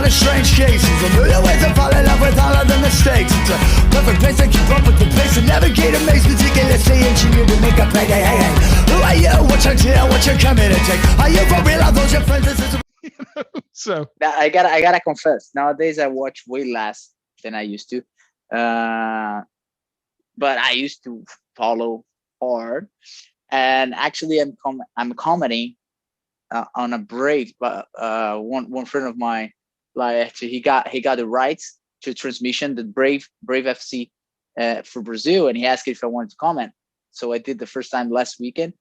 of strange cases, a million ways to fall in love with all of the mistakes. It's a perfect place to keep up with the pace and navigate a maze, meticulously engineered to make a play. Hey, hey, hey. Who are you? What's your deal? What you coming to take? Are you for real? Are those your friends? This is So I gotta confess. Nowadays, I watch way less than I used to. But I used to follow hard, and actually, I'm commenting on a Brave. But one friend of mine, like actually, he got the rights to transmission the Brave FC for Brazil, and he asked if I wanted to comment. So I did the first time last weekend,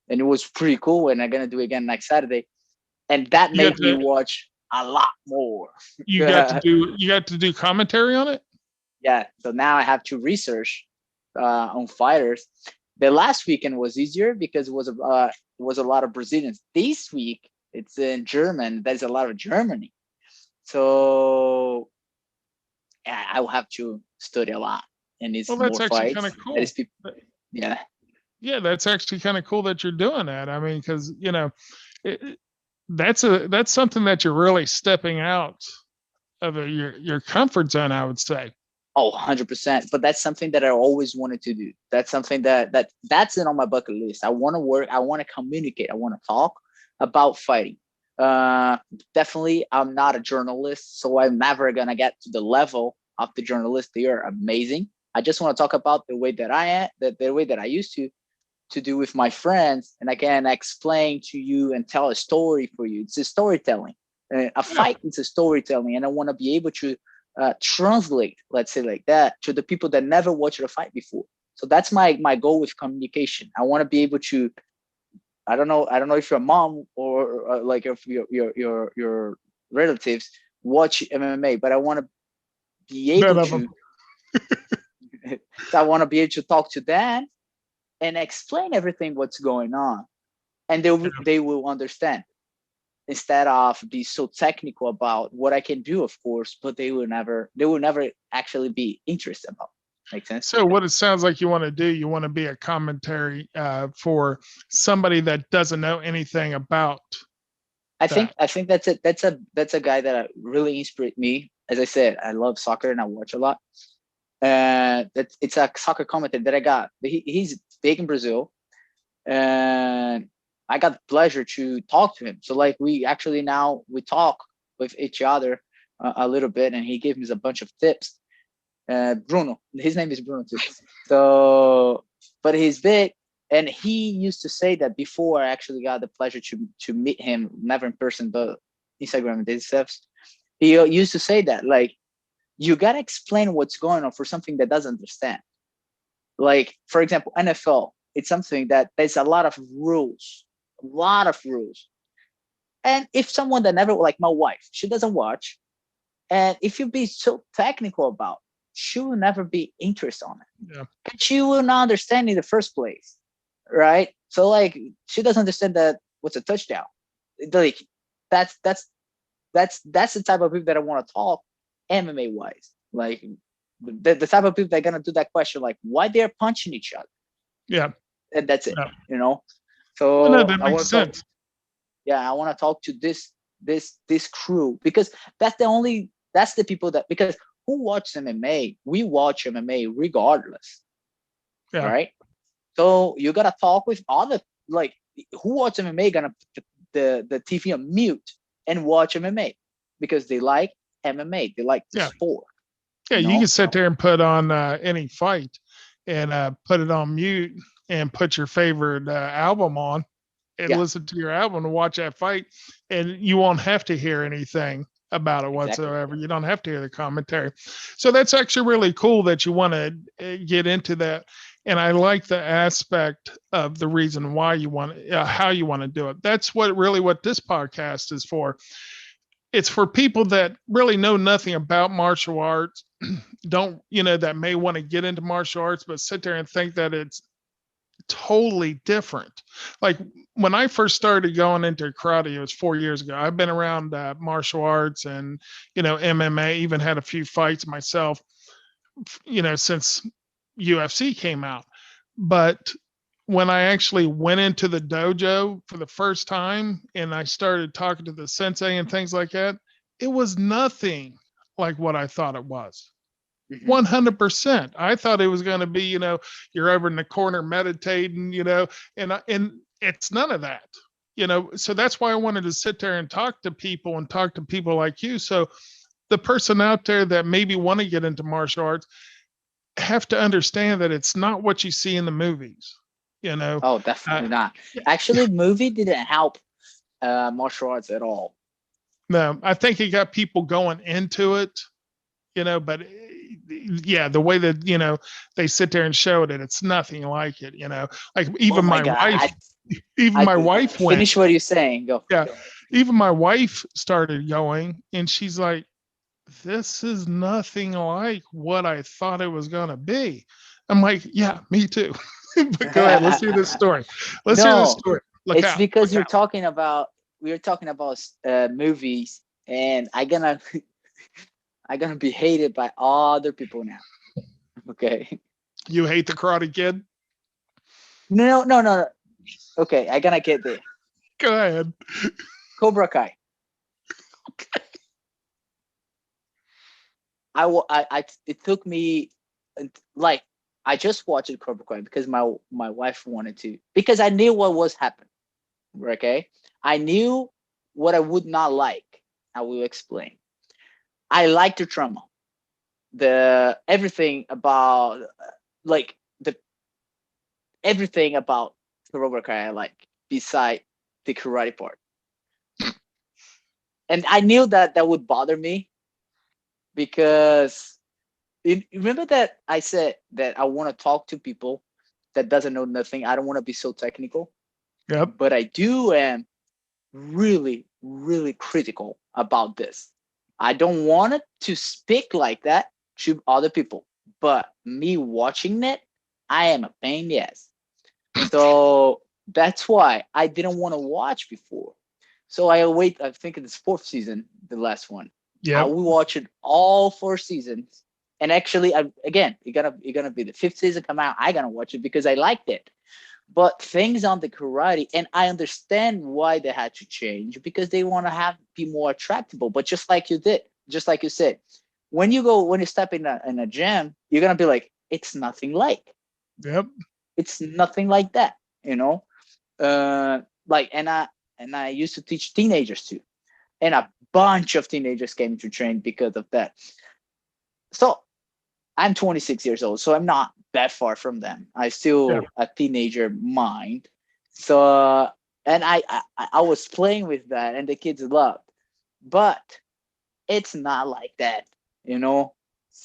and it was pretty cool. And I'm gonna do it again next Saturday, and that made me watch a lot more. you got to do commentary on it. Yeah, so now I have to research on fighters. The last weekend was easier because it was a lot of Brazilians. This week it's in German. There's a lot of Germany, so yeah, I will have to study a lot, and it's Well, that's more actually fights. kind of cool. Yeah, Yeah, that's actually kind of cool that you're doing that. I mean, because that's something that you're really stepping out of your comfort zone, I would say. oh, 100%. But that's something that I always wanted to do. That's something that's it on my bucket list. I want to work. I want to communicate. I want to talk about fighting. Definitely, I'm not a journalist, so I'm never gonna get to the level of the journalists. They are amazing. I just want to talk about the way that I am, the way that I used to do with my friends, and I can explain to you and tell a story for you. It's a storytelling. A fight is a storytelling, and I want to be able to translate, let's say like that, to the people that never watched a fight before. So that's my goal with communication. I want to be able to. I don't know if your mom or like if your relatives watch MMA, but I want to be able to. So I want to be able to talk to them and explain everything what's going on, and they will understand, instead of be so technical about what I can do, of course, but they will never actually be interested about. Make sense? So what it sounds like you want to do, you want to be a commentary for somebody that doesn't know anything about. I think that's it. That's a guy that really inspired me. As I said, I love soccer and I watch a lot. It's a soccer commentator that I got. He's big in Brazil, and I got the pleasure to talk to him. So like we talk with each other a little bit, and he gave me a bunch of tips. Bruno, his name is Bruno too. So, but he's big, and he used to say that before I actually got the pleasure to meet him, never in person, but Instagram and these stuff. He used to say that like you gotta explain what's going on for something that doesn't understand. Like for example, NFL, it's something that there's a lot of rules. And if someone that never, like my wife, she doesn't watch, and if you be so technical about, she will never be interested on it. Yeah. And she will not understand in the first place, right? So like she doesn't understand that what's a touchdown. Like that's the type of people that I want to talk MMA wise. Like the type of people that are gonna do that question, like why they're punching each other. Yeah. And that's it. Yeah. So well, no, that makes sense. I want to talk to this crew, because that's the people that, because who watches MMA? We watch MMA regardless, right? So you gotta talk with other, like who watch MMA gonna put the TV on mute and watch MMA because they like MMA, they like the sport. Yeah, you can sit there and put on any fight and put it on mute and put your favorite album on and listen to your album and watch that fight, and you won't have to hear anything about it whatsoever. You don't have to hear the commentary. So that's actually really cool that you want to get into that. And I like the aspect of the reason why you want how you want to do it. That's what this podcast is for. It's for people that really know nothing about martial arts, that may want to get into martial arts, but sit there and think that it's totally different. Like when I first started going into karate, it was 4 years ago. I've been around martial arts and, MMA, even had a few fights myself, since UFC came out. But when I actually went into the dojo for the first time and I started talking to the sensei and things like that, it was nothing like what I thought it was. Mhm. 100%. I thought it was going to be, you're over in the corner meditating, and it's none of that, So that's why I wanted to sit there and talk to people like you. So the person out there that maybe want to get into martial arts have to understand that it's not what you see in the movies, Oh, Uh, definitely not. Actually, movie didn't help martial arts at all. no, I think it got people going into it, but yeah, the way that, they sit there and show it, it's nothing like it, like Oh even my my God. wife, even I my wife went, finish what you're saying. Go. yeah, even my wife started going and she's like, this is nothing like what I thought it was going to be. I'm like, yeah, me too. But go ahead. Let's hear this story. Let's hear this No, story. Look it's out. because Look out. we're talking about movies, and I gonna be hated by other people now. Okay. You hate the Karate Kid? No, no, no, no. Okay, I gonna get there. Go ahead. Cobra Kai. It took me like I just watched Cobra Kai because my wife wanted to, because I knew what was happening. Okay, I knew what I would not like. I will explain. I like the trauma, the everything about like the everything about Cobra Kai I like beside the karate part, and I knew that that would bother me because remember that I said that I want to talk to people that doesn't know nothing. I don't want to be so technical, Yep. but I do am really, really critical about this. I don't want it to speak like that to other people, but me watching it, I am a pain, yes. So that's why I didn't want to watch before. So I wait. I think it's fourth season, the last one. I Yep. will watch it all 4 seasons. And actually, again, you're gonna be the fifth season come out. I gonna watch it because I liked it. But things on the karate, and I understand why they had to change because they want to have be more attractable. But just like you did, just like you said, when you step in a gym, you're gonna be like, it's nothing like. Yep. It's nothing like that, you know. Like, and I used to teach teenagers too, and a bunch of teenagers came to train because of that. So I'm 26 years old, so I'm not that far from them. I Yeah. still a teenager mind. So and I was playing with that, and the kids loved, but it's not like that, you know.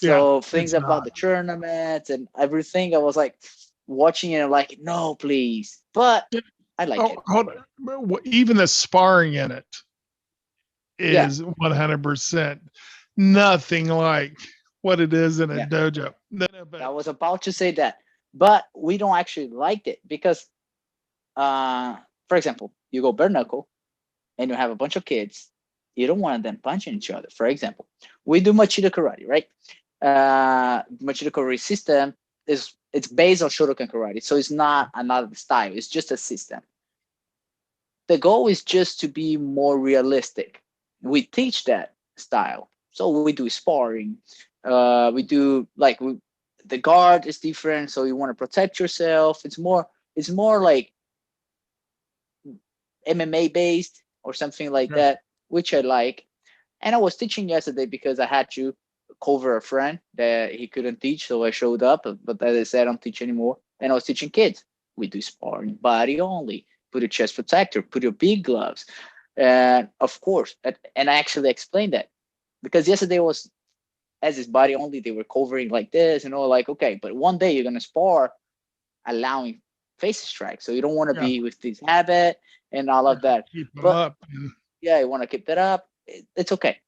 Yeah. So things It's about not. the tournaments and everything, I was like watching it, like, no, please. But I like Oh, it. hold on. Even the sparring in it Yeah, is 100% nothing like what it is in a yeah. dojo. No, no, I but was about to say that, but we don't actually like it because, uh, for example, you go bare knuckle and you have a bunch of kids, you don't want them punching each other. For example, we do Machida karate, right? Machida karate system it's based on Shotokan karate, so it's not another style. It's just a system. The goal is just to be more realistic. We teach that style, so we do sparring. We do like the guard is different, so you want to protect yourself. It's more like MMA based or something like yeah. that, which I like. And I was teaching yesterday because I had to cover a friend that he couldn't teach, so I showed up. But as I said, I don't teach anymore. And I was teaching kids. We do sparring, body only. Put your chest protector, put your big gloves, and of course, and I actually explained that because yesterday was as his body only. They were covering like this, like okay, but one day you're gonna spar allowing face strike. So you don't want to Yeah. be with this habit and all Yeah. of that. Keep them But up. yeah, you want to keep that up. It's okay.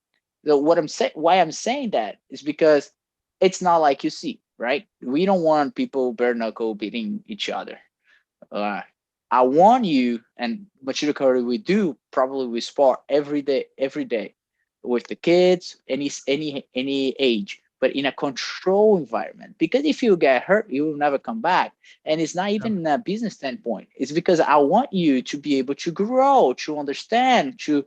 So what I'm saying, why I'm saying that is because it's not like you see, right? We don't want people bare knuckle beating each other. Uh, I want you, and Machida Curry, we do probably we spar every day with the kids, any age. but in a control environment. Because if you get hurt, you will never come back. And it's not even a business standpoint. It's because I want you to be able to grow, to understand, to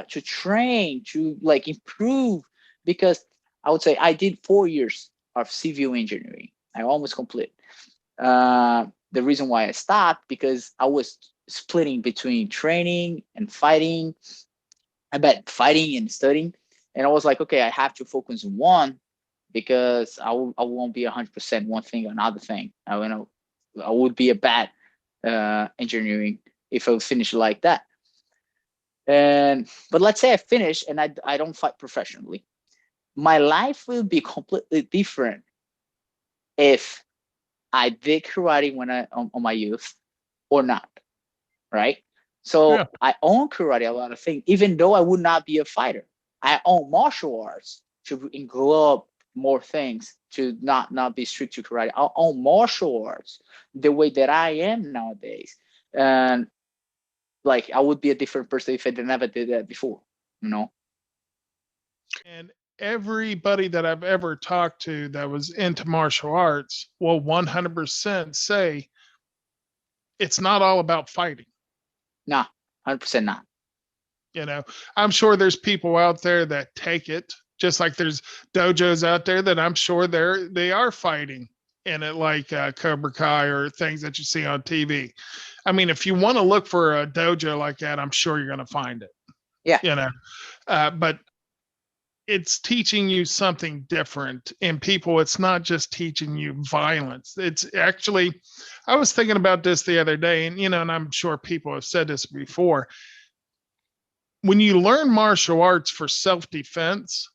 train, to like improve. Because I would say I did 4 years of civil engineering. I almost complete. The reason why I stopped, because I was splitting between training and fighting. I bet fighting and studying. And I was like, okay, I have to focus on one, because I won't be 100% one thing or another thing. I would be a bad engineering if I would finish like that. But let's say I finish and I don't fight professionally. My life will be completely different if I did karate when on my youth or not, right? So I own karate, a lot of things, even though I would not be a fighter. I own martial arts to englobe more things, to not be strict to karate. I own martial arts the way that I am nowadays. And like, I would be a different person if I never did that before, you know? And everybody that I've ever talked to that was into martial arts will 100% say it's not all about fighting. Nah, 100% not. You know, I'm sure there's people out there that take it, just like there's dojos out there that I'm sure they are fighting in it, like Cobra Kai or things that you see on TV. I mean, if you want to look for a dojo like that, I'm sure you're going to find it. Yeah. You know, but it's teaching you something different. And people, it's not just teaching you violence. It's actually, I was thinking about this the other day, and, you know, and I'm sure people have said this before. When you learn martial arts for self-defense,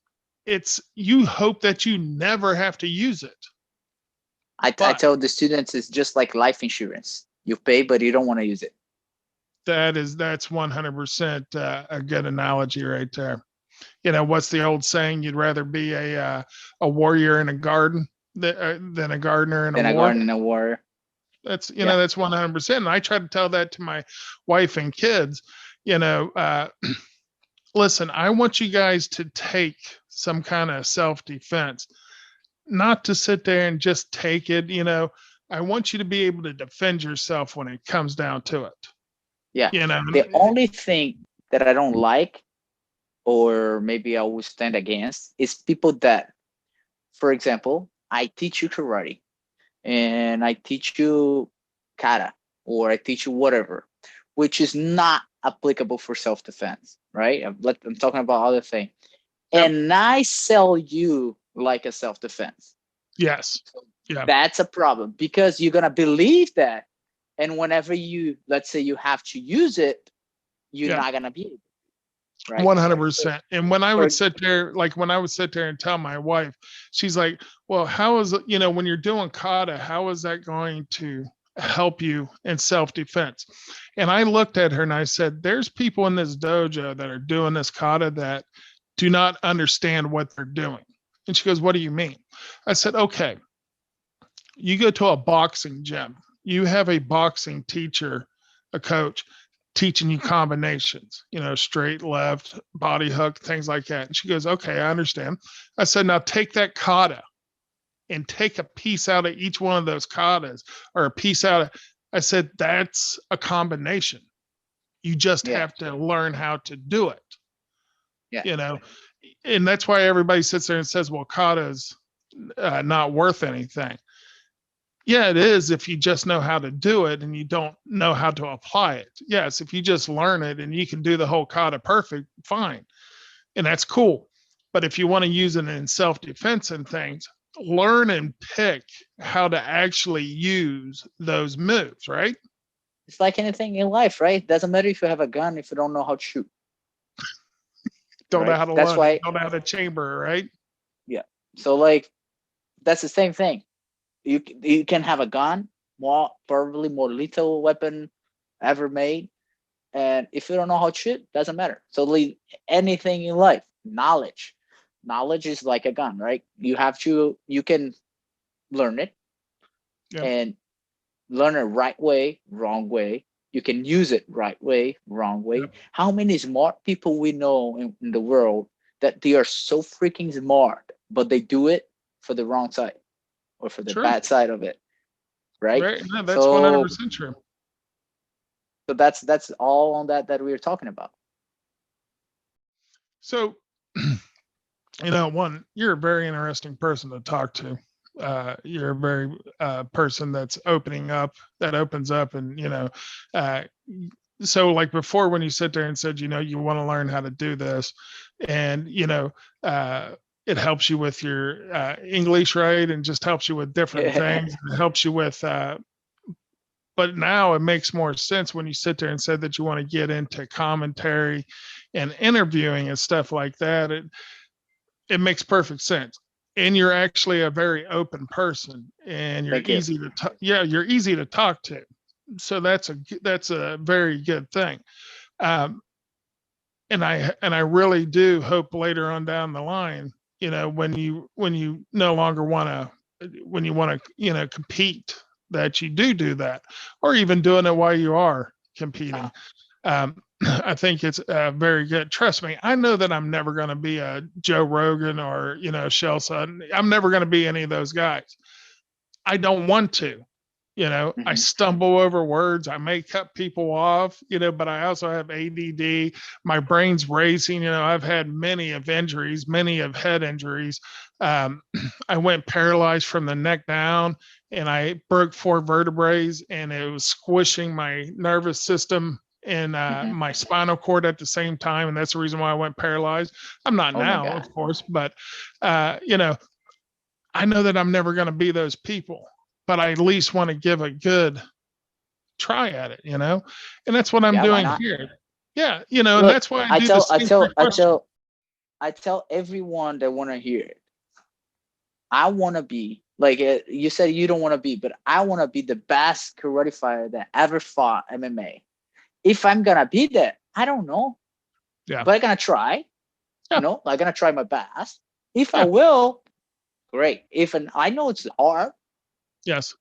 you hope that you never have to use it. I tell the students it's just like life insurance. You pay, but you don't want to use it. That's 100% a good analogy right there. You know, what's the old saying? You'd rather be a warrior in a garden than a gardener in a war. Than a gardener in a war. That's, you know, that's 100%. And I try to tell that to my wife and kids. You know, listen, I want you guys to take some kind of self-defense, not to sit there and just take it. You know, I want you to be able to defend yourself when it comes down to it. Yeah. You know, the only thing that I don't like, or maybe I will stand against, is people that, for example, I teach you karate and I teach you kata, or I teach you whatever, which is not applicable for self-defense, right? I'm talking about other things. Yep. And I sell you like a self-defense. Yes. Yeah. That's a problem, because you're going to believe that. And whenever you, let's say you have to use it, you're not going to be able. Right? 100%. And when I would sit there and tell my wife, she's like, well, how is it, you know, when you're doing kata, how is that going to help you in self-defense? And I looked at her and I said, there's people in this dojo that are doing this kata that do not understand what they're doing. And she goes, what do you mean? I said, okay, you go to a boxing gym, you have a boxing teacher, a coach, teaching you combinations, you know, straight, left, body hook, things like that. And she goes, okay, I understand. I said, now take that kata and take a piece out of each one of those katas, or a piece out of, I said, that's a combination. You just have to learn how to do it. Yeah. You know, and that's why everybody sits there and says, well, kata's not worth anything. Yeah, it is if you just know how to do it and you don't know how to apply it. Yes, if you just learn it and you can do the whole kata perfect, fine. And that's cool. But if you want to use it in self-defense and things, learn and pick how to actually use those moves, right? It's like anything in life, right? Doesn't matter if you have a gun if you don't know how to shoot. Don't know how to load, don't know how to chamber, right? Yeah. So like, that's the same thing. You can have a gun, probably more lethal weapon ever made, and if you don't know how to shoot, doesn't matter. So anything in life, knowledge is like a gun, right? You can learn it, and learn it right way, wrong way. You can use it right way, wrong way. Yep. How many smart people we know in the world that they are so freaking smart, but they do it for the wrong side or for the True. bad side of it, right? Right. No, that's So 100% true. so that's all on that we were talking about. So, one, you're a very interesting person to talk to. You're a very person that's that opens up, and so like before when you sit there and said, you want to learn how to do this, and it helps you with your English, right, and just helps you with different things. It helps you with but now it makes more sense when you sit there and said that you want to get into commentary and interviewing and stuff like that. It makes perfect sense. And you're actually a very open person, and you're Thank you. easy to talk. Yeah, you're easy to talk to. So that's a very good thing. And I really do hope later on down the line, when you no longer want to, when you want to, compete, that you do that, or even doing it while you are competing. I think it's very good. Trust me, I know that I'm never going to be a Joe Rogan or, Shell Sutton. I'm never going to be any of those guys. I don't want to. I stumble over words. I may cut people off, but I also have ADD. My brain's racing. I've had many of injuries, many of head injuries. I went paralyzed from the neck down, and I broke 4 vertebrae, and it was squishing my nervous system and my spinal cord at the same time. And that's the reason why I went paralyzed. I'm not now, of course, but, I know that I'm never going to be those people, but I at least want to give a good try at it, and that's what I'm doing here. Yeah. Look, and that's why I do I tell everyone that want to hear it. I want to be like you said, you don't want to be, but I want to be the best karate fighter that ever fought MMA. If I'm going to be there, I don't know. Yeah. But I'm going to try, I'm going to try my best. If I will, great. I know it's hard. Yes.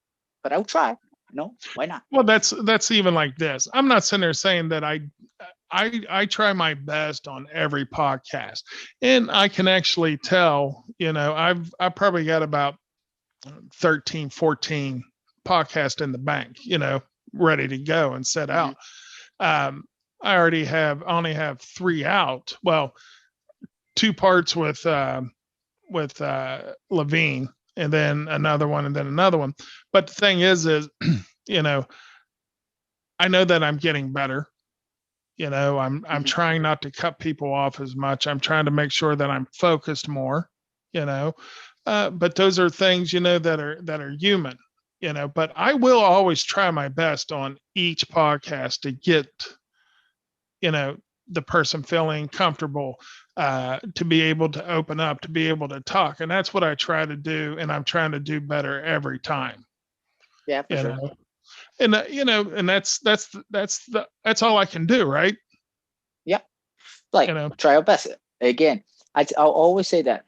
But I'll try. No, why not? Well, that's even like this. I'm not sitting there saying that I try my best on every podcast, and I can actually tell, I probably got about 13, 14 podcasts in the bank, ready to go and set out. I only have 3 out. Well, 2 parts with Levine, and then another one, and then another one. But the thing is, I know that I'm getting better. I'm trying not to cut people off as much. I'm trying to make sure that I'm focused more, but those are things, that are human, but I will always try my best on each podcast to get, the person feeling comfortable, to be able to open up, to be able to talk. And that's what I try to do. And I'm trying to do better every time. Yeah, for sure. And, and that's all I can do. Right. Yeah. Try your best. Again, I'll always say that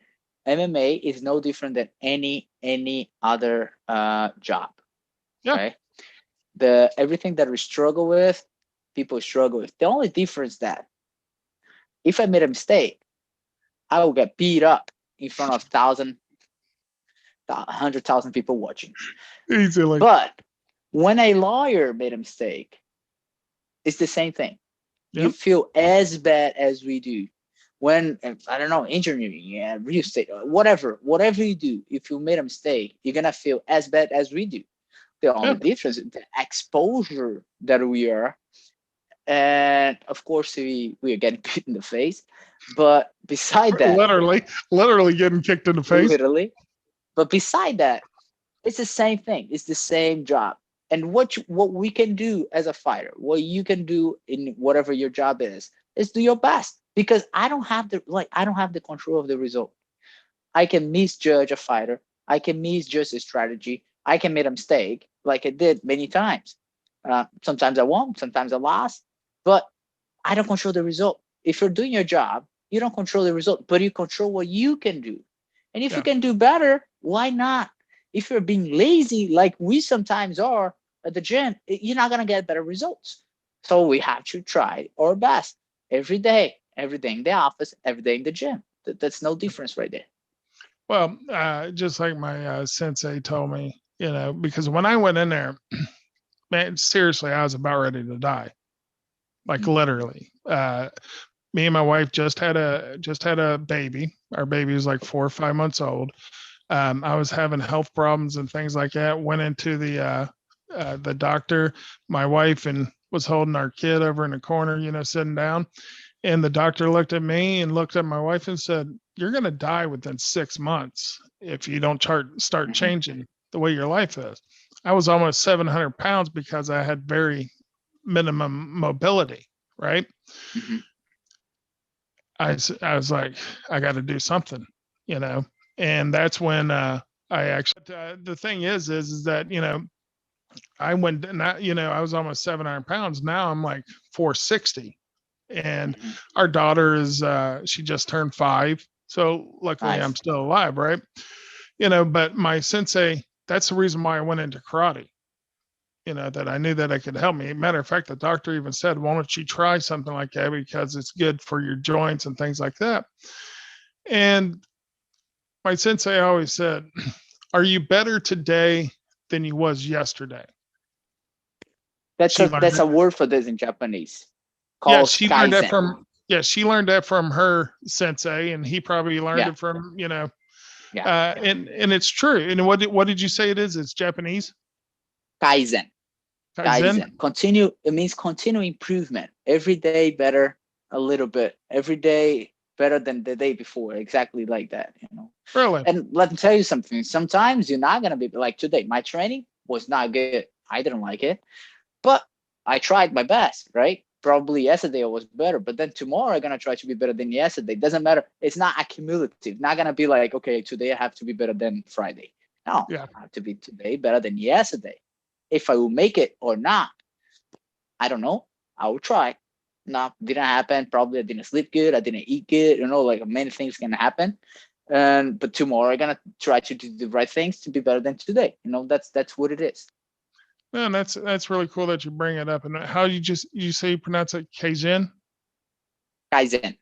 MMA is no different than any other job. Yeah. Right. Everything that we struggle with, people struggle with. The only difference that if I made a mistake, I will get beat up in front of 100,000 people watching. Easily. But when a lawyer made a mistake, it's the same thing. Yep. You feel as bad as we do. When, I don't know, engineering, real estate, whatever you do, if you made a mistake, you're going to feel as bad as we do. The only difference is the exposure that we are. And of course, we are getting kicked in the face. But beside that, literally getting kicked in the face. Literally. But beside that, it's the same thing. It's the same job. And what we can do as a fighter, what you can do in whatever your job is do your best. Because I don't have the control of the result. I can misjudge a fighter. I can misjudge a strategy. I can make a mistake, like I did many times. Sometimes I won, sometimes I lost, but I don't control the result. If you're doing your job, you don't control the result, but you control what you can do. And if you can do better, why not? If you're being lazy, like we sometimes are at the gym, you're not going to get better results. So we have to try our best every day in the office, every day in the gym. That's no difference right there. Well, just like my sensei told me, because when I went in there, man, seriously, I was about ready to die, like literally. Me and my wife just had a baby. Our baby was like 4 or 5 months old. I was having health problems and things like that. Went into the doctor. My wife and was holding our kid over in the corner, sitting down. And the doctor looked at me and looked at my wife and said, "You're going to die within 6 months if you don't start changing the way your life is." I was almost 700 pounds because I had very minimum mobility, right? Mm-hmm. I was like, I got to do something, and that's when I actually. The thing is that I went, not, I was almost 700 pounds. Now I'm like 460, and Mm-hmm. our daughter is she just turned 5, so luckily Nice. I'm still alive, right? But my sensei, that's the reason why I went into karate. That I knew that I could help me. Matter of fact, the doctor even said, "Why don't you try something like that, because it's good for your joints and things like that." And my sensei always said, "Are you better today than you was yesterday?" That's She a learned that's it. a word for this in Japanese, Yeah, called she learned that kaizen. from yeah, she learned that from her sensei, and he probably learned Yeah, it from, yeah. and it's true. And what did you say it is? It's Japanese? Kaizen. Kaizen? Kaizen. Continue. It means continue improvement. Every day better a little bit. Every day better than the day before. Exactly like that. Really? And let me tell you something. Sometimes you're not gonna be like today. My training was not good. I didn't like it, but I tried my best, right? Probably yesterday I was better, but then tomorrow I'm gonna try to be better than yesterday. Doesn't matter. It's not accumulative. Not gonna be like, okay, today I have to be better than Friday. No, Yeah. I have to be today better than yesterday. If I will make it or not, I don't know. I will try. No, didn't happen. Probably I didn't sleep good. I didn't eat good. Like many things can happen. And but tomorrow I'm gonna try to do the right things to be better than today. That's what it is. Man, that's really cool that you bring it up. And how you say you pronounce it? Kaizen? Kaizen.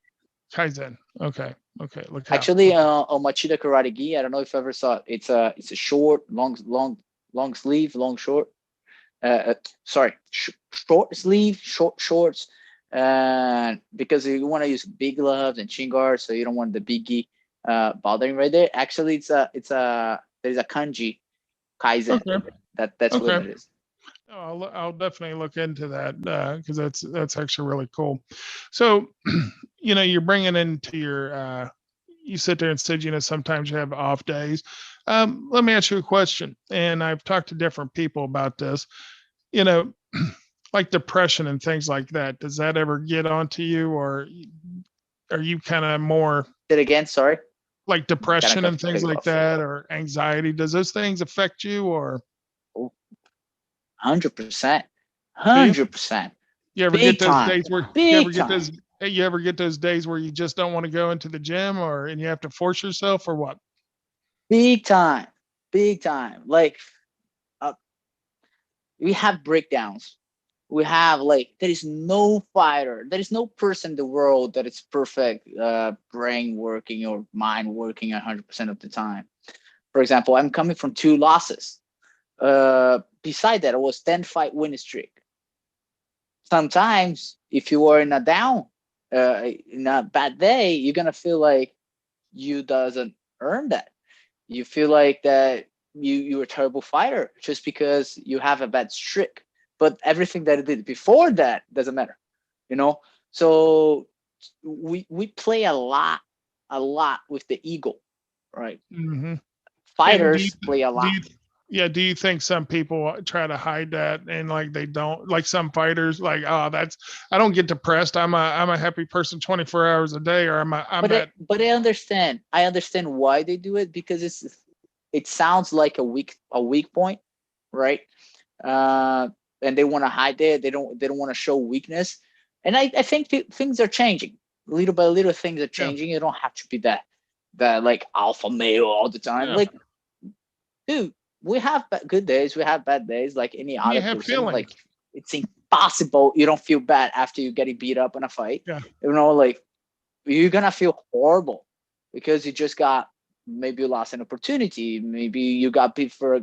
Kaizen. Okay. Okay. Look out. Actually, on Machida Karate Gi, I don't know if you ever saw it. It's a short, long sleeve, long short. Sorry, short sleeve, short shorts. Because you want to use big gloves and shin guards, so you don't want the biggie bothering right there. Actually, there's a kanji kaizen. Okay. That's what Okay. it is. I'll definitely look into that because that's actually really cool. So, you're bringing into your. You sit there and said, sometimes you have off days. Let me ask you a question, and I've talked to different people about this. You know, like depression and things like that. Does that ever get onto you, or are you kind of more Say it again. Sorry, like kind of depression and cut things you like off. that, or anxiety? Does those things affect you, or 100%, do you? 100%, You ever get big those time, days where big time, you ever get those days where you just don't want to go into the gym, and you have to force yourself, or what? big time, big time. Like uh, we have breakdowns. We have like there is no fighter, there is no person in the world that is perfect, brain working or mind working 100% of the time. For example, I'm coming from 2 losses. Beside that, it was 10 fight winning streak. Sometimes, if you are in a bad day, you're gonna feel like you doesn't earn that. You feel like that you're a terrible fighter just because you have a bad streak. But everything that it did before that doesn't matter, you know. So we play a lot with the ego, right? Hmm. And Fighters play a do lot. you yeah, do you think some people try to hide that, and like they don't, like some fighters, like, oh, that's, I don't get depressed. I'm a happy person 24 hours a day, or I'm at. But I understand. I understand why they do it because it sounds like a weak point, right? Uh, and they want to hide it. They don't want to show weakness. And I think things are changing little by little. Things are Yeah, changing. You don't have to be that like alpha male all the time. yeah. Like, dude, we have good days. We have bad days, like any You other have person. Like, feelings. it's impossible you don't feel bad after you getting beat up in a fight. Yeah. Like you're gonna feel horrible because you just got maybe you lost an opportunity, maybe you got beat by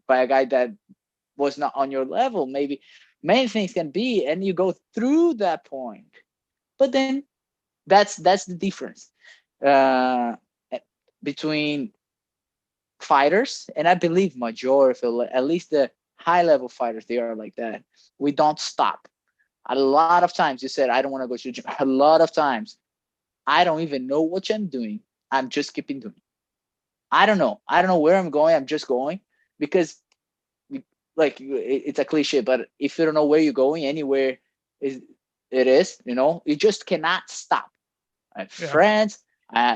a guy that was not on your level, maybe many things can be, and you go through that point. But then that's the difference uh, between fighters, and I believe majority, at least the high level fighters, they are like that. We don't stop. A lot of times you said, I don't want to go to the gym. A lot of times I don't even know what I'm doing. I'm just keeping doing. I don't know. I don't know where I'm going. I'm just going because, like, it's a cliche, but if you don't know where you're going, anywhere is it is, you just cannot stop. I have friends,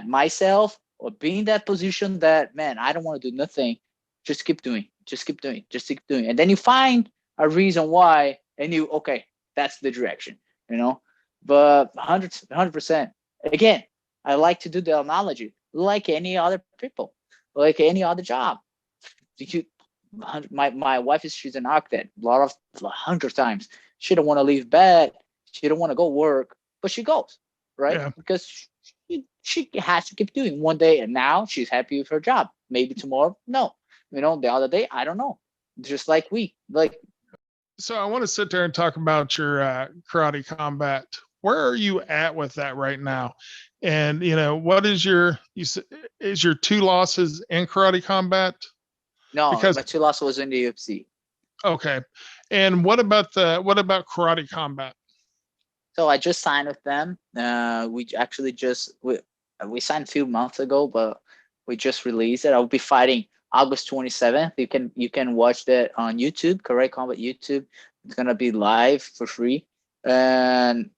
myself, or be in that position that, man, I don't want to do nothing. Just keep doing. Just keep doing. Just keep doing. And then you find a reason why, and okay, that's the direction, But 100%. Again, I like to do the analogy like any other people, like any other job. My wife she's an architect. 100 times she don't want to leave bed. She don't want to go work, but she goes, right? Yeah. Because she has to keep doing. One day, and now she's happy with her job. Maybe tomorrow, no. The other day, I don't know. Just like So I want to sit there and talk about your karate combat. Where are you at with that right now? And what is your 2 losses in karate combat? No, because my 2 losses was in the UFC. Okay. And what about karate combat? So I just signed with them. We actually we signed a few months ago, but we just released it. I'll be fighting August 27th. You can watch that on YouTube, Karate Combat YouTube. It's gonna be live for free. And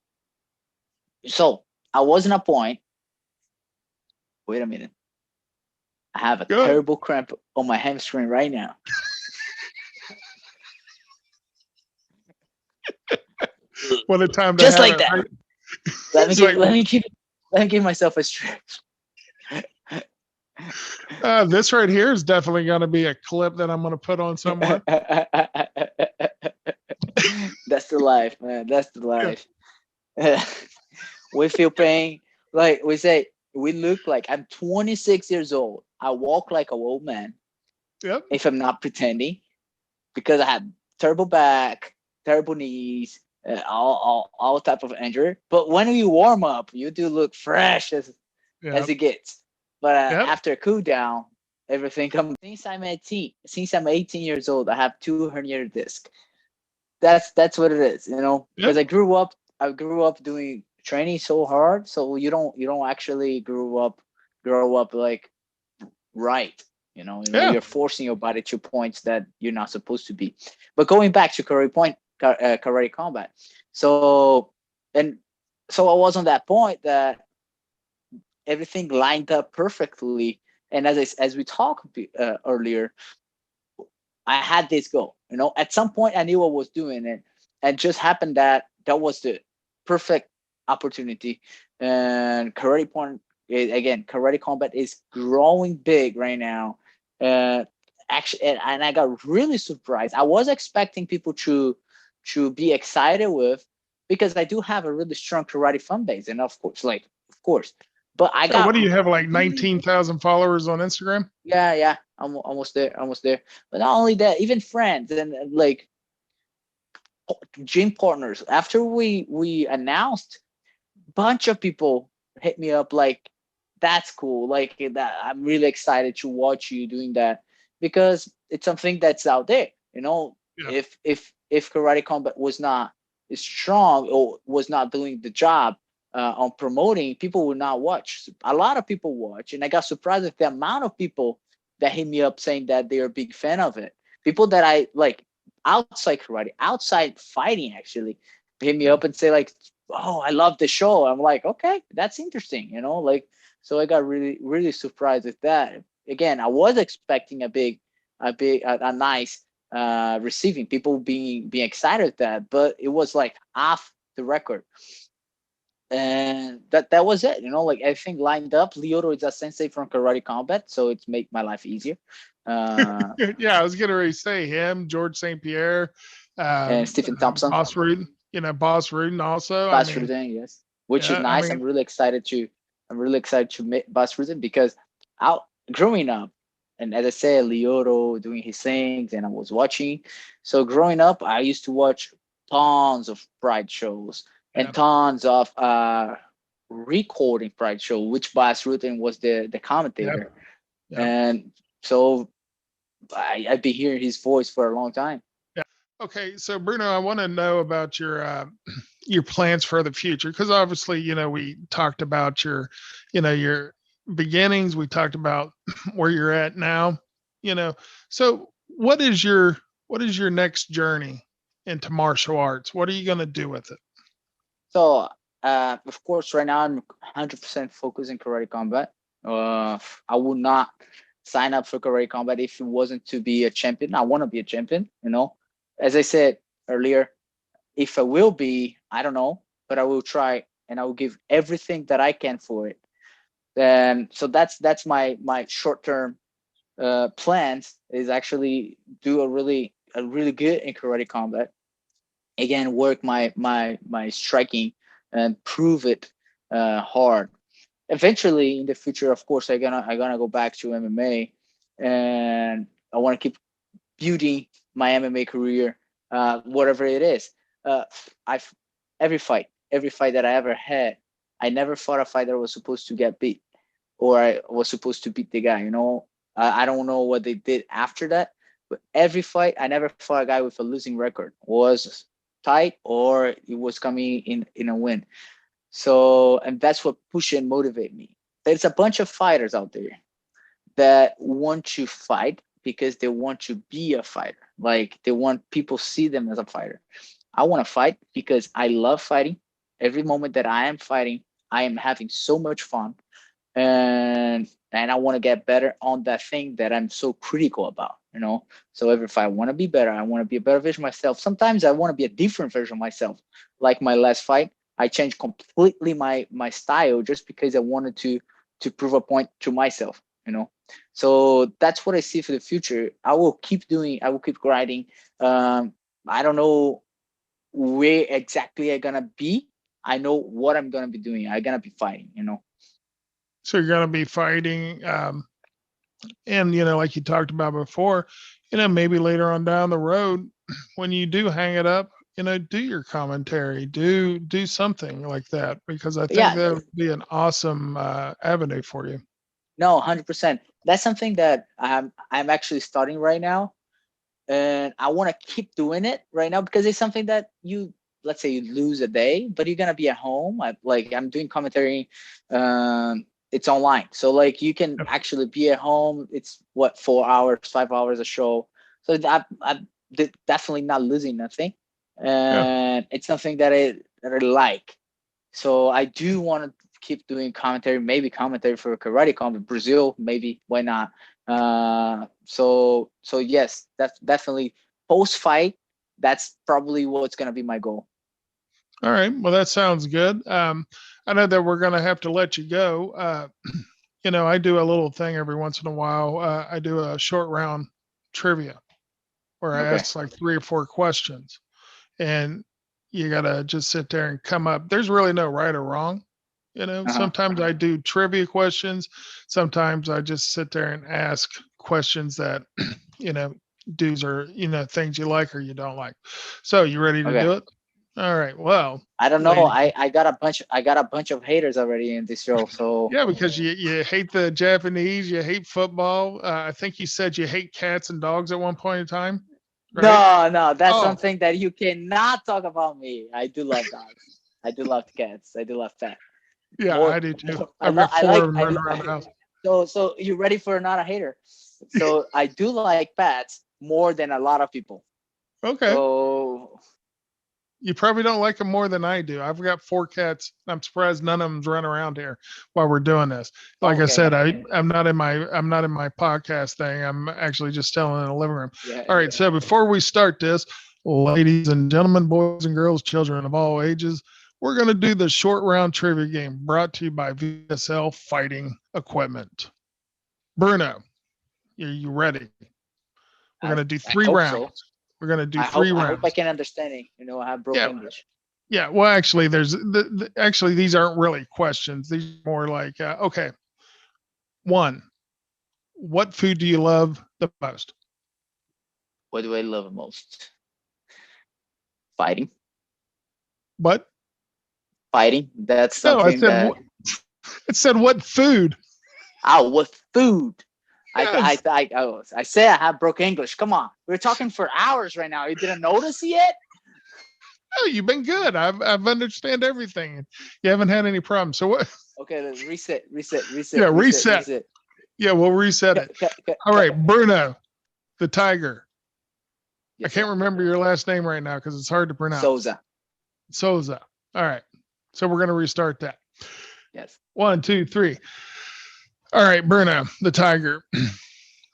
so I was in a point. Wait a minute. I have a terrible cramp on my hamstring right now. What a time to just have like that. Right? Let me give myself a stretch. This right here is definitely going to be a clip that I'm going to put on somewhere. That's the life, man. That's the life. Yeah. We feel pain. Like we say, we look like I'm 26 years old. I walk like an old man. Yep. If I'm not pretending, because I have terrible back, terrible knees, all type of injury. But when you warm up, you do look fresh as it gets. But after a cool down, everything comes. Since I'm 18 years old, I have 2 herniated discs. That's what it is, Because I grew up doing training so hard, so you don't actually grow up like right. You're forcing your body to points that you're not supposed to be. But going back to karate combat, so I was on that point that everything lined up perfectly, and as we talked earlier, I had this goal. At some point I knew I was doing it, and just happened that was the perfect opportunity. And karate combat is growing big right now. Actually, and I got really surprised. I was expecting people to be excited with, because I do have a really strong karate fan base, and of course. But I got. What do you have, like 19,000 followers on Instagram? Yeah, I'm almost there. But not only that, even friends and like gym partners. After we announced, bunch of people hit me up like, that's cool, like that. I'm really excited to watch you doing that, because it's something that's out there. Yeah. If karate combat was not strong or was not doing the job on promoting, people would not watch. A lot of people watch, and I got surprised at the amount of people that hit me up saying that they're a big fan of it. People that I like outside karate, outside fighting, actually hit me up and say like, oh, I love the show. I'm like, okay, that's interesting, so I got really, really surprised with that. Again, I was expecting a nice receiving, people being excited with that, but it was like off the record. And that was it, like everything lined up. Lyoto is a sensei from karate combat, so it's make my life easier. Yeah, I was getting ready to say him, George St. Pierre, and Stephen Thompson, Boss Rudin, Boss Rudin also. Boss Rudin, yes, which is nice. I'm really excited to meet Boss Rudin, because growing up, and as I said, Lyoto doing his things, and I was watching. So growing up, I used to watch tons of Pride shows and Yeah. tons of recording Pride show, which Bas Rutten was the Yeah. commentator, Yeah. and so I've been hearing his voice for a long time. Yeah. Okay. So Bruno, I want to know about your plans for the future, because obviously, we talked about your beginnings. We talked about where you're at now. So what is your next journey into martial arts? What are you going to do with it? So, of course, right now I'm 100% focused in karate combat. I would not sign up for karate combat if it wasn't to be a champion. I want to be a champion, As I said earlier, if I will be, I don't know, but I will try and I will give everything that I can for it. And so that's my short term plans is actually do a really good in karate combat, again work my striking and prove it hard. Eventually in the future, of course, I gonna go back to MMA, and I want to keep building my MMA career, whatever it is. I've every fight that I ever had, I never fought a fight that was supposed to get beat or I was supposed to beat the guy. I don't know what they did after that, but every fight I never fought a guy with a losing record, was tight or it was coming in a win. So, and that's what push and motivate me. There's a bunch of fighters out there that want to fight because they want to be a fighter. Like they want people see them as a fighter. I want to fight because I love fighting. Every moment that I am fighting, I am having so much fun, and I want to get better on that thing that I'm so critical about. So if I want to be better, I want to be a better version of myself. Sometimes I want to be a different version of myself. Like my last fight, I changed completely my style just because I wanted to prove a point to myself. So that's what I see for the future. I will keep grinding. I don't know where exactly I'm gonna be. I know what I'm gonna be doing. I'm gonna be fighting. So you're going to be fighting, and like you talked about before, maybe later on down the road, when you do hang it up, do your commentary, do something like that, because I think Yeah, that would be an awesome avenue for you. no, 100%. That's something that I'm actually starting right now, and I want to keep doing it right now because it's something that let's say you lose a day, but you're gonna be at home. I'm doing commentary. It's online, so like you can Yep. actually be at home. It's what, 4 hours, 5 hours a show. So I'm definitely not losing nothing, Yeah. and it's something that I like. So I do want to keep doing commentary, maybe commentary for karate combat Brazil, maybe, why not? So yes, that's definitely post fight. That's probably what's gonna be my goal. All right. Well, that sounds good. I know that we're going to have to let you go. I do a little thing every once in a while. I do a short round trivia where I Okay. ask like 3 or 4 questions, and you got to just sit there and come up. There's really no right or wrong. Uh-huh. Sometimes I do trivia questions. Sometimes I just sit there and ask questions that, you know, dues or, things you like or you don't like. So you ready to Okay. do it? All right. Well, I don't know. lady. I got a bunch of haters already in this show. So Yeah, because you hate the Japanese, you hate football. I think you said you hate cats and dogs at one point in time, right? no, that's Oh, something that you cannot talk about me. I do love dogs. I do love cats. I do love pets. yeah, More, I do too. more. I I've love. got I four like. of them running around the house. So you ready for not a hater? So I do like pets more than a lot of people. Okay. So You probably don't like them more than I do. I've got 4 cats. I'm surprised none of them's run around here while we're doing this. Like I said, okay. I'm not in my podcast thing. I'm actually just telling in the living room. Yeah. All right. So before we start this, ladies and gentlemen, boys and girls, children of all ages, we're going to do the short round trivia game brought to you by VSL Fighting Equipment. Bruno, are you ready? We're going I to do I three hope so. rounds. We're going to do I three hope I hope I rounds. can understand it. I have broke Yeah. English. Yeah, well, actually, actually these aren't really questions. These are more like, okay, one, what food do you love the most? What do I love most? Fighting. What? Fighting. That's No, I something said that. it said what food? Oh, what food? Yes. I say I have broke English. Come on, we're talking for hours right now. You didn't notice yet? Oh, you've been good. I've understand everything. You haven't had any problems. So what? Okay, let's reset. Yeah, reset. Yeah, we'll reset it. All right, Bruno, the tiger. Yes, I can't remember your last name right now because it's hard to pronounce. Souza. Souza. All right. So we're going to restart that. Yes. 1, 2, 3. All right, Bruno, the tiger.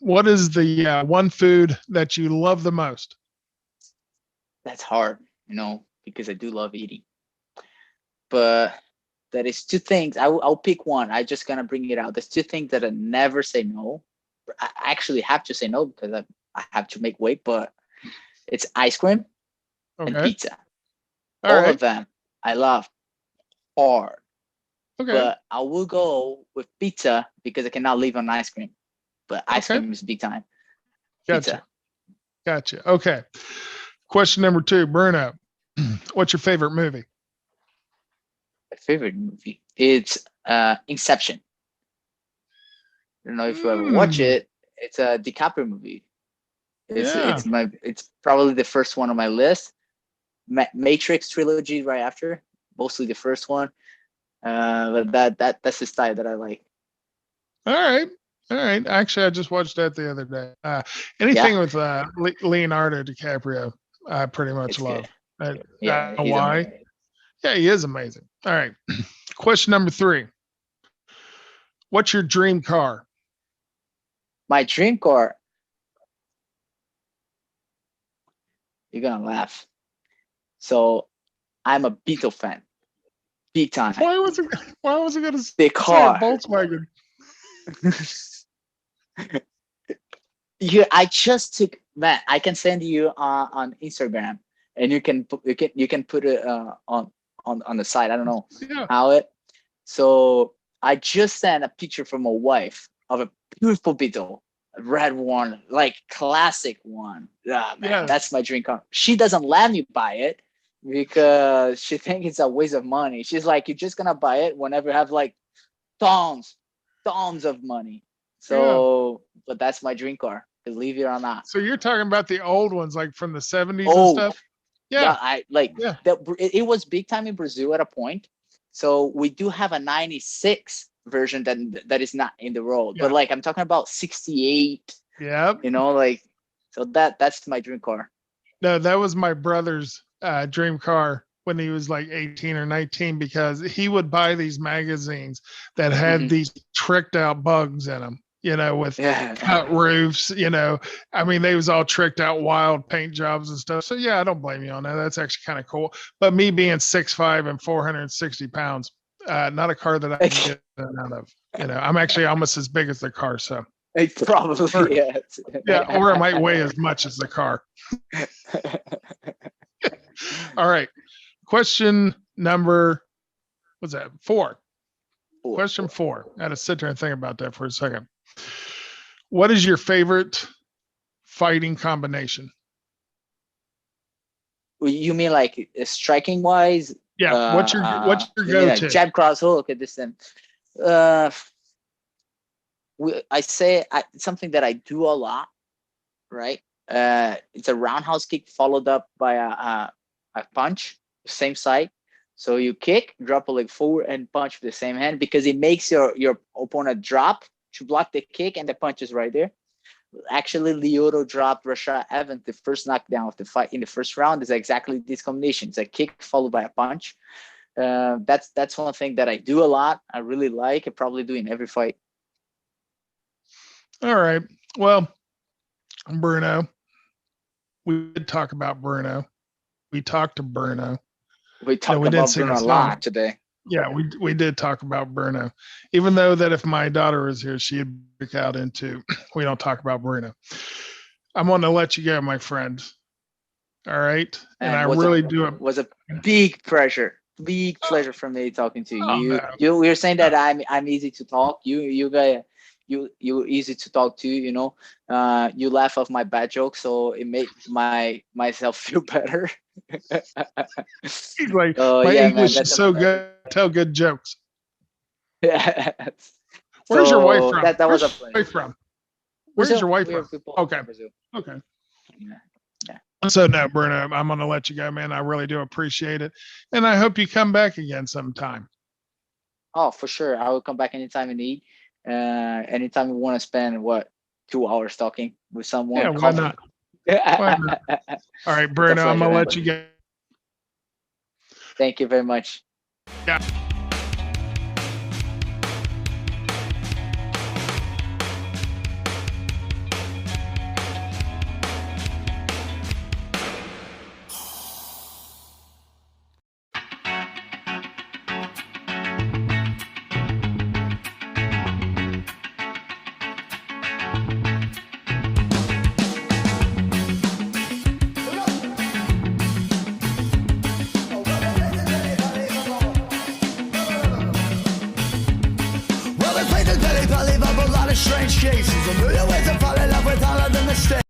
What is the one food that you love the most? That's hard, because I do love eating. But that is two things. I'll pick one. I just gonna bring it out. There's two things that I never say no. I actually have to say no because I have to make weight. But it's ice cream and pizza. All of them I love hard. Okay. But I will go with pizza because I cannot live on ice cream. But ice cream is big time. Gotcha. Okay. Question number 2, Bruno. What's your favorite movie? My favorite movie. It's Inception. I don't know if you ever watch it. It's a DiCaprio movie. It's probably the first one on my list. Matrix trilogy right after, mostly the first one. But that's the style that I like. All right. Actually, I just watched that the other day. Anything with Leonardo DiCaprio, I pretty much love. I don't know why. Amazing. Yeah, he is amazing. All right. Question number 3. What's your dream car? My dream car. You're gonna laugh. So I'm a Beetle fan. Big time. Why was it gonna say car? Volkswagen? I just took, man. I can send you on Instagram, and you can put it on the site. I don't know how it. So I just sent a picture from my wife of a beautiful Beetle, a red one, like classic one. That's my dream car. She doesn't let me buy it because she thinks it's a waste of money. She's like, you're just gonna buy it whenever you have like tons of money. So, but that's my dream car, believe it or not. So you're talking about the old ones, like from the 70s and stuff? Yeah. It was big time in Brazil at a point. So we do have a 96 version that is not in the road, but like I'm talking about 68. Yeah. So that's my dream car. No, that was my brother's dream car when he was like 18 or 19, because he would buy these magazines that had these tricked out bugs in them, with cut roofs, I mean, they was all tricked out, wild paint jobs and stuff. So yeah, I don't blame you on that. That's actually kind of cool. But me being 6'5" and 460 pounds, not a car that I can get out of. I'm actually almost as big as the car. So it probably is. Yeah, or it might weigh as much as the car. All right. Question number, what's that? 4. Question 4. I had to sit there and think about that for a second. What is your favorite fighting combination? You mean like striking wise? Yeah. What's your go-to? Jab, cross, hook at this then. I say something that I do a lot, right? It's a roundhouse kick followed up by a punch, same side. So you kick, drop a leg forward, and punch with the same hand because it makes your opponent drop to block the kick, and the punch is right there. Actually, Lyoto dropped Rashad Evans the first knockdown of the fight in the first round. Is exactly this combination. It's a kick followed by a punch. That's one thing that I do a lot. I really like. I probably do in every fight. All right. Well, Bruno, we did talk about Bruno. We talked to Bruno. We talked about Bruno a lot today. Yeah, we did talk about Bruno. Even though that if my daughter was here, she'd break out into, we don't talk about Bruno. I'm going to let you go, my friend. All right? And I really do. It was a big pleasure. Big pleasure for me talking to you. You were saying that I'm easy to talk. You you easy to talk to. You laugh off my bad jokes, so it made myself feel better. He's like, So my yeah, man, English is that's so about it. good. I tell good jokes. Yeah. Where's your wife So from? that was Where's a your pleasure. wife from? Where's your Brazil. wife We are from? people Okay. from Brazil. Okay. Yeah. Yeah. So no, Bruno, I'm gonna let you go, man. I really do appreciate it. And I hope you come back again sometime. Oh, for sure. I will come back anytime you need. Anytime you want to spend 2 hours talking with someone, Yeah, why call me. not? Why not? All right, It's a Bruno, I'm pleasure, gonna man. let you go. Thank you very much. Yeah. Well, we played the belly belly of a lot of strange cases. A million ways to fall in love with all of the mistakes.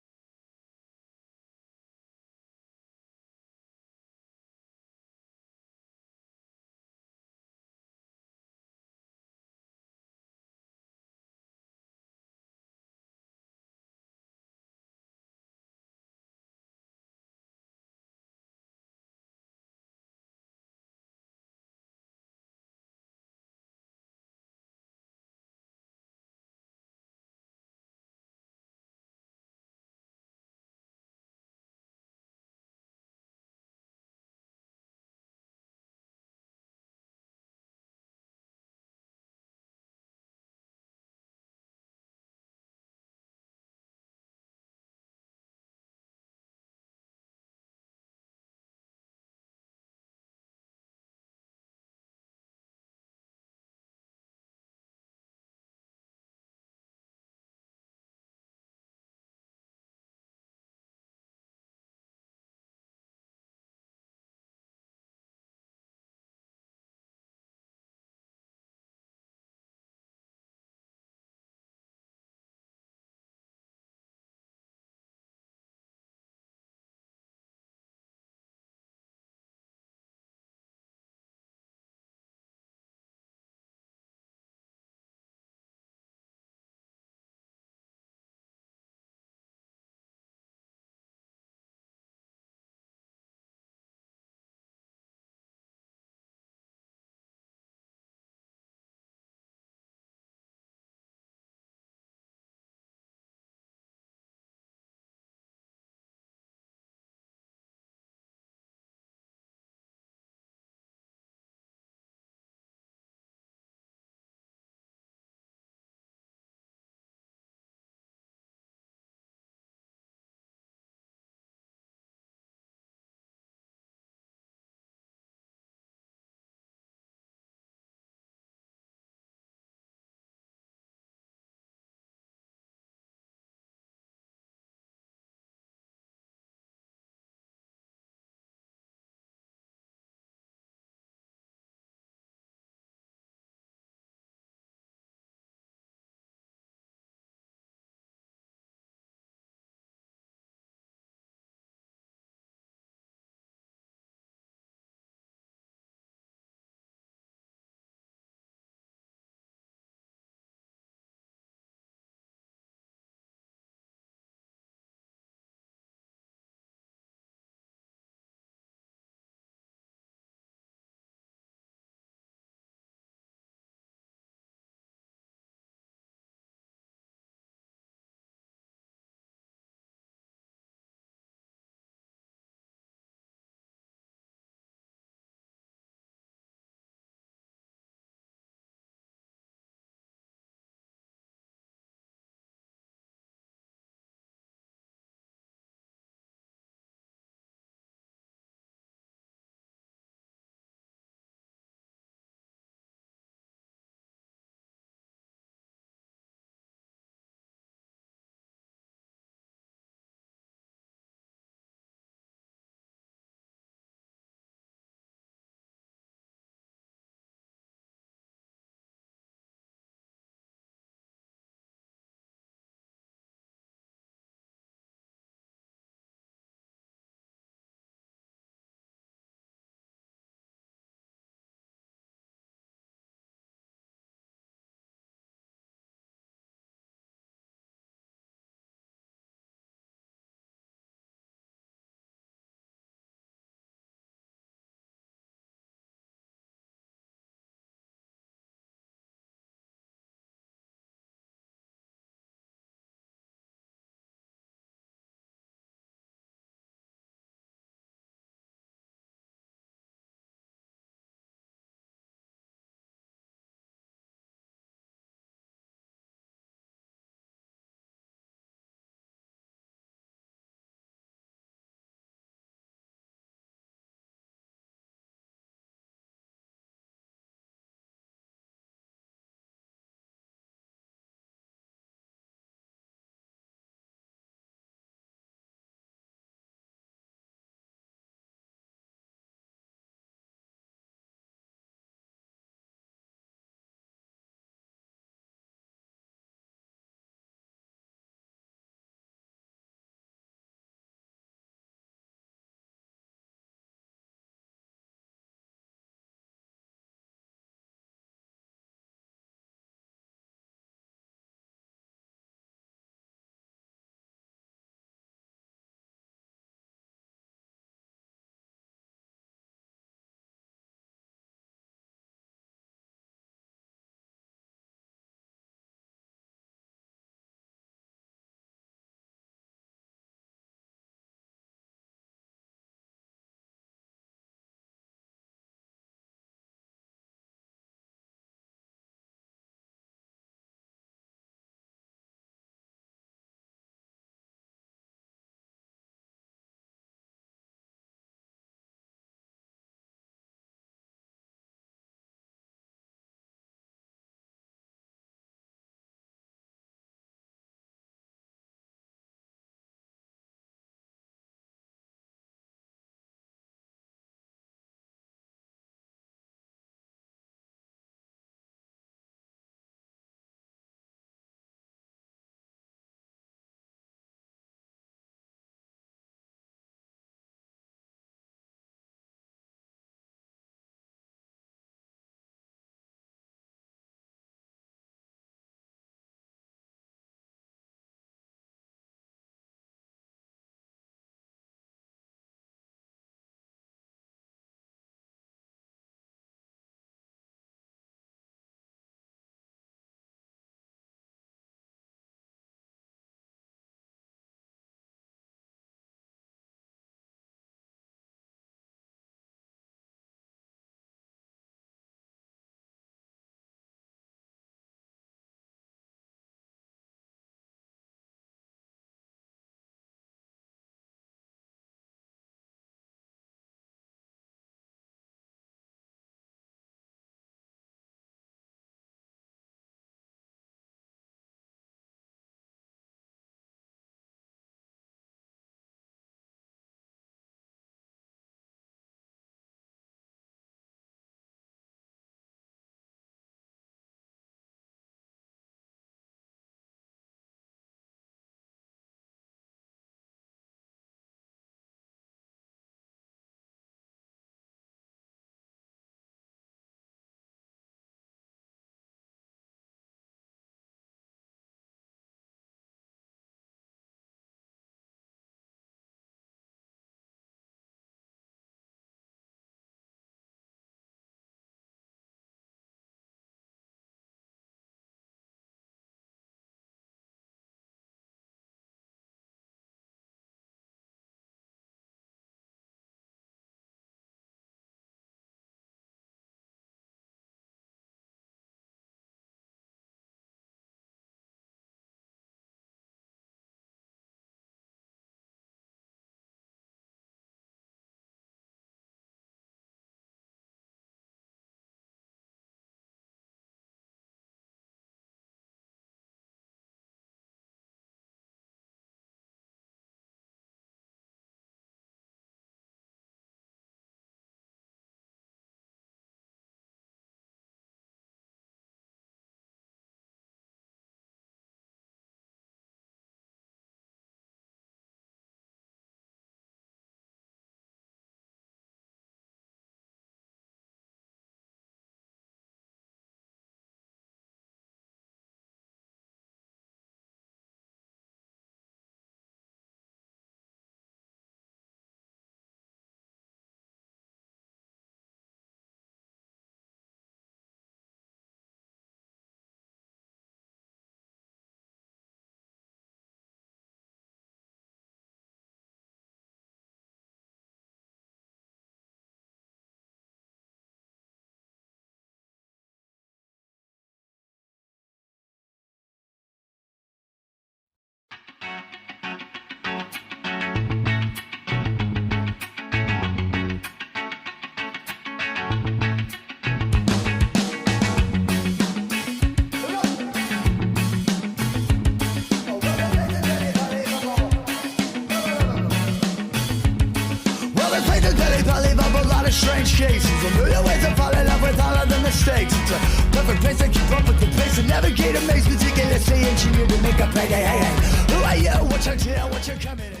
let's stay engineered to make a payday. Hey, hey. Who are you? What's your deal? What you coming to